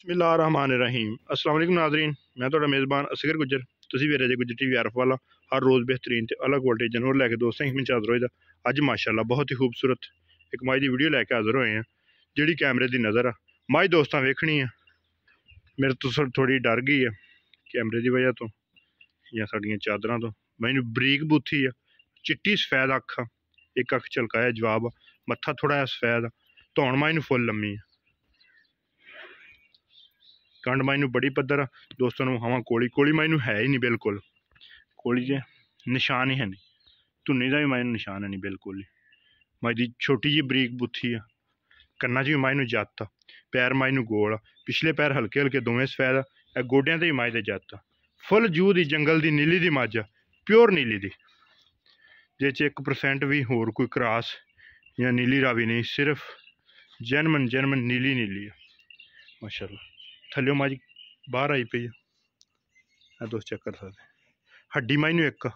बिस्मिल्लाहिर्रहमानिर्रहीम। अस्सलाम वालेकुम नाज़रीन, मैं तुहाडा मेज़बान असगर गुज्जर। तुसीं वे रहे गुज्जर टीवी आरफ वाला। हर रोज़ बेहतरीन ते अलग क्वालिटी जानवर लैके दोस्तें हिकमत च हाज़र होए दा। अज माशाअल्लाह बहुत ही खूबसूरत एक माई दी वीडियो लैके हाज़र होए हैं, जिहड़ी कैमरे दी नज़र आ। माई दोस्तां वेखनी है, मेरे तो थोड़ी डर गई है कैमरे की वजह तो या साड़ियां चादरां तो। मैनू बरीक बूथी है, चिट्टी सफैद अख आ, एक अख झलकाया जवाब आ, मत्था थोड़ा जिहा सफैद आ, धौन माई फुल लम्मी है, कंड माई बड़ी पद्धर आ। दोस्तों विखावां कोली, कोली माई है ही नहीं बिल्कुल, कोली के निशान ही है नहीं, धुन्नी का भी माई निशान है नहीं बिल्कुल ही। माई दी छोटी जी बरीक बुथी आ, कन्ना च भी माई जत्त आ, पैर माई गोल आ, पिछले पैर हल्के हल्के दोवें सफैद आ, गोडियां ते भी माई दे जत्त आ। फुल जू दी जंगल दी नीली दी मज्झ आ, प्योर नीली दी, जे 1% भी होर कोई क्रॉस या नीली रावी नहीं, सिर्फ जैनमन नीली नीली है माशाअल्लाह। थल्लियों मज बाहर आई पई है, दोस्त चेक कर सकते। हड्डी माई नू एक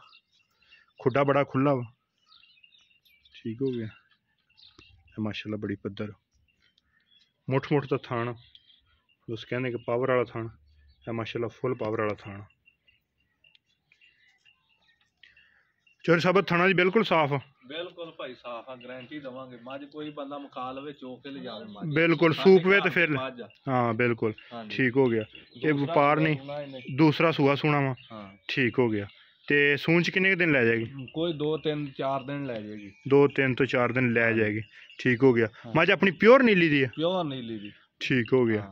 खुडा बड़ा खुला वा, ठीक हो गया माशाअल्लाह, बड़ी पद्धर मुठ तो थान, दोस्त कहने कि पावर वाला थान है माशाअल्लाह, फुल पावर वाला थान। चोरी साबत थाना जी बिल्कुल साफ आ, बिल्कुल भाई साफ आ, गारंटी दवांगे। मज कोई बंदा मुका लवे चोक के ले जावे मज, बिल्कुल सूप वे तो फिर हाँ बिल्कुल ठीक हो गया। ये व्यापार नहीं, दूसरा सूआ सूना वा, ठीक हो गया। ते सूंच किन्ने दिन लै जाएगी? कोई 2-3-4 दिन लै जाएगी, 2-3 तो 4 दिन लै जाएगी, ठीक हो गया। मज अपनी प्योर नीली दी है, प्योर नीली दी, ठीक हो गया।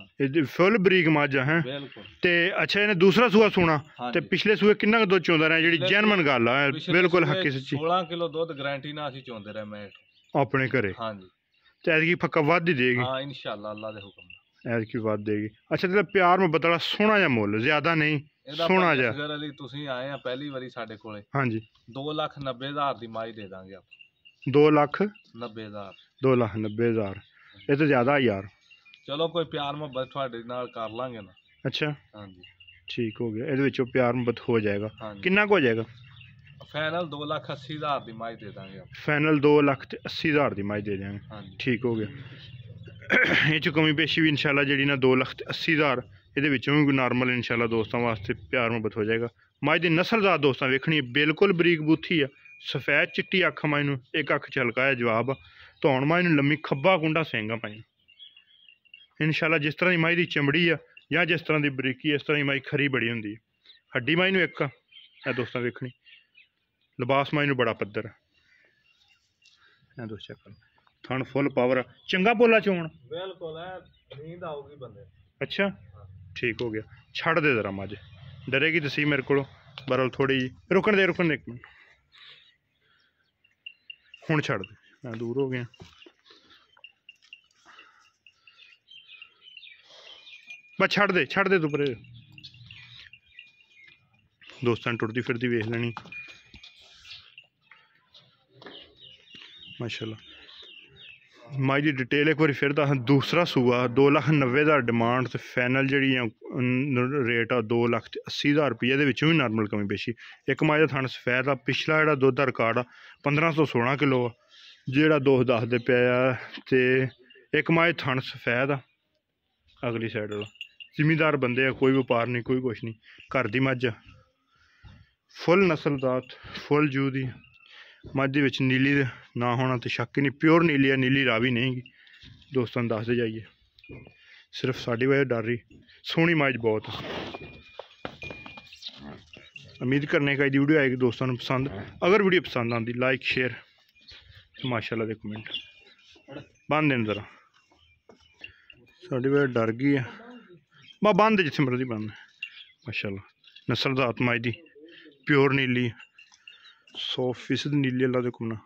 फुल बरीक मज है बिल्कुल। ते अच्छा इन्हें दूसरा सूआ सूना ते पिछले सूए किन्ना दुध चोंदा रहा, जेहड़ी जैनमन गल है बिल्कुल हक्की सच्ची। 16 किलो दुध गारंटी ना असीं चोंदे रहे मैं अपने घरे। हां जी, ते ऐतकी पक्का वध ही देगी। हां इंशाअल्लाह अल्लाह दे हुक्म नाल ऐतकी वध देगी। अच्छा तेरा प्यार मुहब्बत वाला सोहना जिहा मुੱਲ, ज्यादा नहीं सोहना जिहा। असगर अली तुसीं आए आ पहली वारी साडे कोले, हां जी, 2,90,000 दी माई दे दांगे आप। 2,90,000 2,90,000 ये तो ज्यादा यार। चलो कोई प्यार मुहब्बत थोड़े नाल कर लांगे ना। अच्छा हाँ जी, ठीक हो गया, ये प्यार मुहब्बत हो जाएगा। कितना हो जाएगा? फाइनल 2,80,000 दी माई दे दांगे आप। फाइनल 2,80,000 दी माई दे देंगे, ठीक हो गया। ये कमी पेशी भी इंशाल्लाह जी ना 2,80,000 ये भी नॉर्मल इंशाल्लाह दोस्तों वास्ते प्यार मुहब्बत हो जाएगा। माई की नस्लदार दोस्तों वेखनी है, बिल्कुल बरीक बूथी है, सफेद चिट्टी अख माई नू, एक अख झलकाया जवाब, धौन माई नू लम्मी, खब्बा कुंडा सेंगा पाई इंशाल्लाह। जिस तरह की माई की चमड़ी है या जिस तरह की बरीकी है, इस तरह की माई खरी बड़ी होंगी। हड्डी माई नू एक है दोस्तों वेखनी, लिबास माई नू बड़ा पद्धर है दोस्त चेक, थन फुल पावर, चंगा पोला चोण बिल्कुल है, नींद आऊगी बंदे। अच्छा ठीक हो गया, छड़ दे जरा मज, डरेगी तो सी मेरे को बरल थोड़ी जी, रुकन दे एक मिनट, हुण छड़ दे, मैं दूर हो गया। बस छड़ दे तू परे। दोस्तों टुटती फिरती वेख लेनी माशाल्लाह। माई की डिटेल एक बार फिर दस, दूसरा सूआ 2,90,000 डिमांड, तो फाइनल जी रेट आ 2,80,000 रुपये, भी नॉर्मल कमी पेशी। एक माई का थन सफैद आ, पिछला जो दुध का रिकॉर्ड आ 1516 किलो आ, जोड़ा 2 दसदे पे आ। तो एक माई थन सफैद आ, अगली साइड वाला जिमीदार बंदे, कोई व्यापार नहीं, कोई कुछ नहीं, घर की मझ फुल नस्लदार, फुल जू दी मझ नीली ना होना तो शक ही नहीं, प्योर नीली है, नीली रावी नहीं दोस्तों दसते जाइए, सिर्फ साड़ी वजह डर रही। सोहनी मझ बहुत, उम्मीद करने का वीडियो आएगी दोस्तों को पसंद। अगर वीडियो पसंद आती लाइक शेयर माशाल्लाह दे कमेंट बंद देन जरा, साड़ी वजह डर गई है बा, बंद जिथे मर्जी बंद माशाल्लाह। नस्लदार माई दी प्योर नीली, 100% नीली अल्लाह दे हुक्म।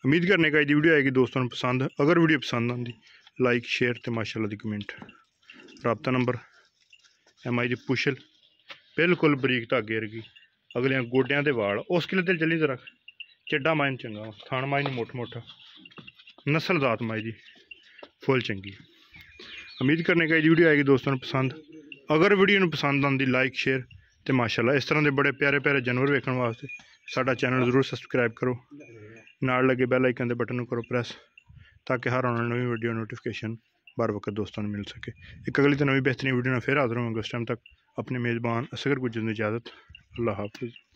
उम्मीद करने का वीडियो आएगी दोस्तों को पसंद। अगर वीडियो पसंद आती लाइक शेयर तो माशाल्लाह दी कमेंट। रबता नंबर MI दी पुछल बिल्कुल बरीक धागे वर्गी, अगलियां गोडियां दे वाल, उस किले दिल चली जरा, चिड्डा माइन चंगा, थान माइन मोटा मोटा, नस्लदार माई दी फुल चंगी। उम्मीद करने का वीडियो आएगी दोस्तों को पसंद। अगर वीडियो पसंद आती लाइक शेयर तो माशाल्लाह, इस तरह के बड़े प्यारे प्यारे जानवर वेखने वास्ते साडा चैनल जरूर सबसक्राइब करो, नाल लगे बैल आइकन के बटन करो प्रेस, ताकि हर आने वाली वीडियो नोटिफिकेशन बार वक्त दोस्तों मिल सके। एक अगली तो नवी बेहतरीन वीडियो में फिर हाजिर होंगे। उस टाइम तक अपने मेज़बान असगर गुज्जर की इजाज़त। अल्लाह हाफिज़।